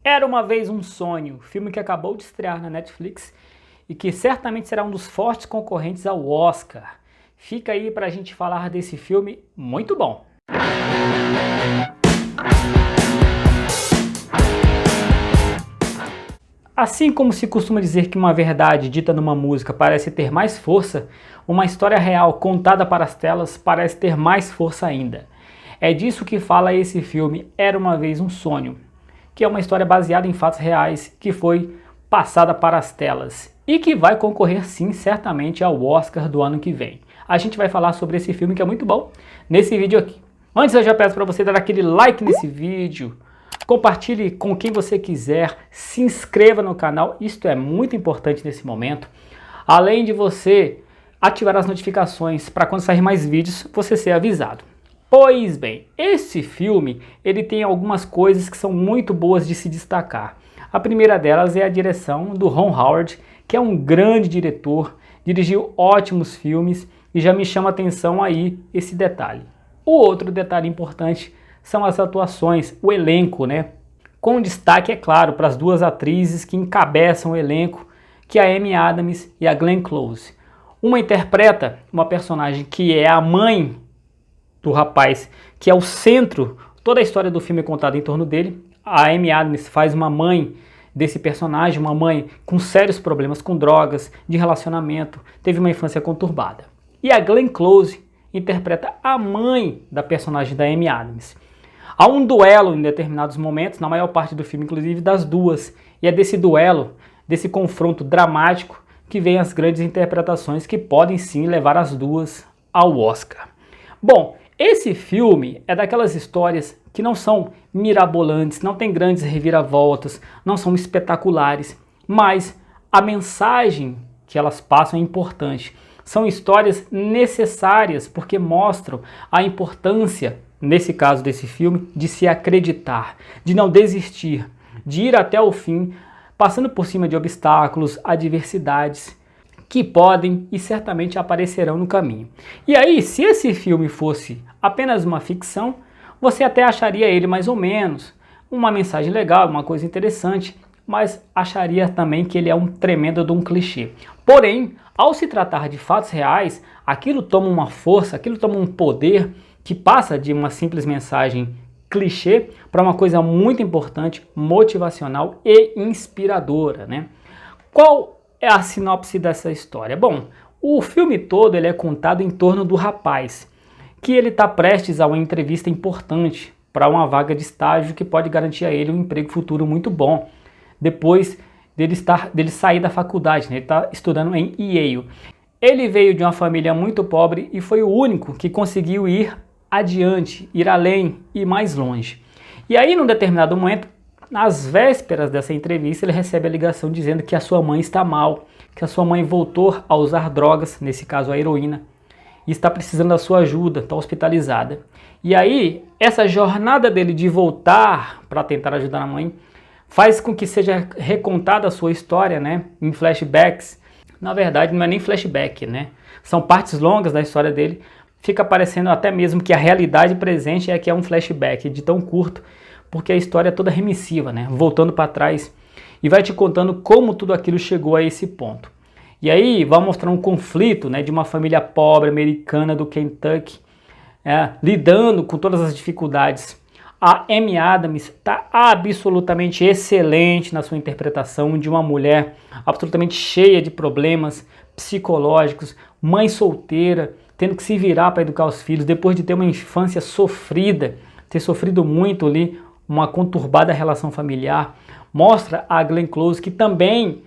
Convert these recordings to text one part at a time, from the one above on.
Era uma vez um sonho, filme que acabou de estrear na Netflix e que certamente será um dos fortes concorrentes ao Oscar. Fica aí para a gente falar desse filme muito bom. Assim como se costuma dizer que uma verdade dita numa música parece ter mais força, uma história real contada para as telas parece ter mais força ainda. É disso que fala esse filme Era uma vez um sonho, que é uma história baseada em fatos reais que foi passada para as telas e que vai concorrer sim certamente ao Oscar do ano que vem. A gente vai falar sobre esse filme que é muito bom nesse vídeo aqui. Antes eu já peço para você dar aquele like nesse vídeo, compartilhe com quem você quiser, se inscreva no canal, isto é muito importante nesse momento. Além de você ativar as notificações para quando sair mais vídeos você ser avisado. Pois bem, esse filme ele tem algumas coisas que são muito boas de se destacar. A primeira delas é a direção do Ron Howard, que é um grande diretor, dirigiu ótimos filmes e já me chama a atenção aí esse detalhe. O outro detalhe importante são as atuações, o elenco, né? Com destaque, é claro, para as duas atrizes que encabeçam o elenco, que é a Amy Adams e a Glenn Close. Uma interpreta uma personagem que é a mãe do rapaz, que é o centro, toda a história do filme é contada em torno dele. A Amy Adams faz uma mãe desse personagem, uma mãe com sérios problemas com drogas, de relacionamento, teve uma infância conturbada. E a Glenn Close interpreta a mãe da personagem da Amy Adams. Há um duelo em determinados momentos, na maior parte do filme, inclusive, das duas. E é desse duelo, desse confronto dramático, que vem as grandes interpretações que podem sim levar as duas ao Oscar. Bom, esse filme é daquelas histórias que não são mirabolantes, não tem grandes reviravoltas, não são espetaculares, mas a mensagem que elas passam é importante. São histórias necessárias porque mostram a importância, nesse caso desse filme, de se acreditar, de não desistir, de ir até o fim, passando por cima de obstáculos, adversidades que podem e certamente aparecerão no caminho. E aí, se esse filme fosse apenas uma ficção, você até acharia ele mais ou menos uma mensagem legal, uma coisa interessante, mas acharia também que ele é um tremendo de um clichê. Porém, ao se tratar de fatos reais, aquilo toma uma força, aquilo toma um poder que passa de uma simples mensagem clichê para uma coisa muito importante, motivacional e inspiradora, né? Qual é a sinopse dessa história? Bom, o filme todo ele é contado em torno do rapaz, que ele está prestes a uma entrevista importante para uma vaga de estágio que pode garantir a ele um emprego futuro muito bom, depois dele sair da faculdade, né? Ele está estudando em Yale. Ele veio de uma família muito pobre e foi o único que conseguiu ir adiante, ir além e mais longe. E aí, num determinado momento, nas vésperas dessa entrevista, ele recebe a ligação dizendo que a sua mãe está mal, que a sua mãe voltou a usar drogas, nesse caso a heroína, e está precisando da sua ajuda, está hospitalizada. E aí, essa jornada dele de voltar para tentar ajudar a mãe, faz com que seja recontada a sua história, né, em flashbacks. Na verdade, não é nem flashback, né? São partes longas da história dele. Fica parecendo até mesmo que a realidade presente é que é um flashback de tão curto, porque a história é toda remissiva, né? Voltando para trás e vai te contando como tudo aquilo chegou a esse ponto. E aí vai mostrar um conflito, né, de uma família pobre americana do Kentucky, lidando com todas as dificuldades. A Amy Adams está absolutamente excelente na sua interpretação de uma mulher absolutamente cheia de problemas psicológicos, mãe solteira, tendo que se virar para educar os filhos, depois de ter uma infância sofrida, ter sofrido muito ali, uma conturbada relação familiar. Mostra a Glenn Close, que também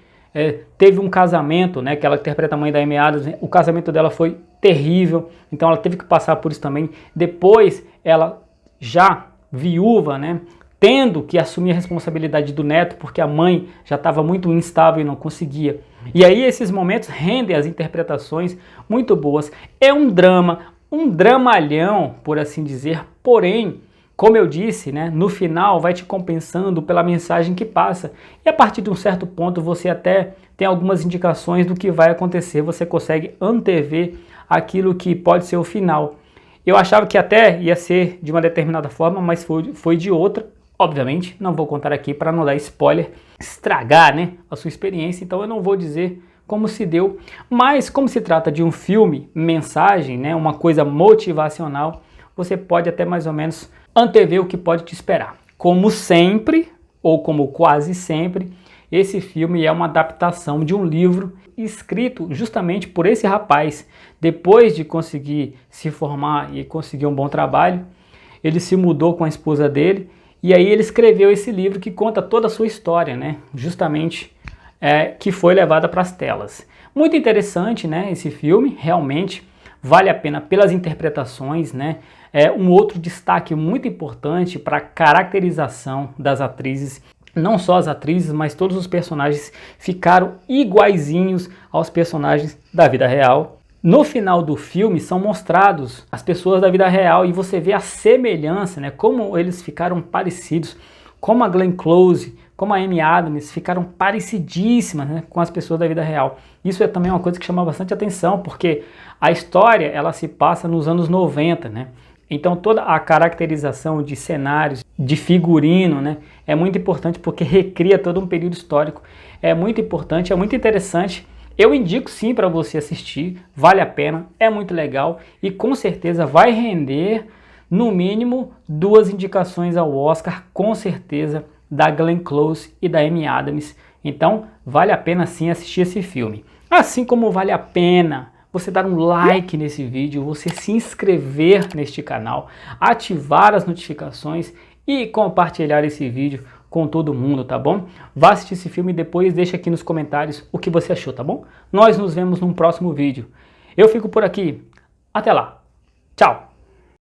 teve um casamento, né, que ela interpreta a mãe da Amy Adams, né, o casamento dela foi terrível, então ela teve que passar por isso também. Depois, ela já viúva, né, tendo que assumir a responsabilidade do neto, porque a mãe já estava muito instável e não conseguia. E aí esses momentos rendem as interpretações muito boas. É um drama, um dramalhão, por assim dizer, porém, como eu disse, né, no final vai te compensando pela mensagem que passa. E a partir de um certo ponto você até tem algumas indicações do que vai acontecer, você consegue antever aquilo que pode ser o final. Eu achava que até ia ser de uma determinada forma, mas foi de outra. Obviamente, não vou contar aqui para não dar spoiler, estragar, né, a sua experiência, então eu não vou dizer como se deu, mas como se trata de um filme, mensagem, né, uma coisa motivacional, você pode até mais ou menos antever o que pode te esperar. Como sempre, ou como quase sempre, esse filme é uma adaptação de um livro escrito justamente por esse rapaz. Depois de conseguir se formar e conseguir um bom trabalho, ele se mudou com a esposa dele e aí ele escreveu esse livro que conta toda a sua história, né? Justamente que foi levada para as telas. Muito interessante, né? Esse filme, realmente vale a pena pelas interpretações, né? Um outro destaque muito importante para a caracterização das atrizes. Não só as atrizes, mas todos os personagens ficaram iguaizinhos aos personagens da vida real. No final do filme são mostrados as pessoas da vida real e você vê a semelhança, né, como eles ficaram parecidos, como a Glenn Close, como a Amy Adams ficaram parecidíssimas, né, com as pessoas da vida real. Isso é também uma coisa que chama bastante atenção, porque a história ela se passa nos anos 90, né? Então toda a caracterização de cenários, de figurino, né, é muito importante porque recria todo um período histórico. É muito importante, é muito interessante. Eu indico sim para você assistir, vale a pena, é muito legal e com certeza vai render no mínimo 2 indicações ao Oscar, com certeza, da Glenn Close e da Amy Adams. Então vale a pena sim assistir esse filme. Assim como vale a pena você dar um like nesse vídeo, você se inscrever neste canal, ativar as notificações e compartilhar esse vídeo com todo mundo, tá bom? Vá assistir esse filme e depois deixa aqui nos comentários o que você achou, tá bom? Nós nos vemos num próximo vídeo. Eu fico por aqui. Até lá. Tchau!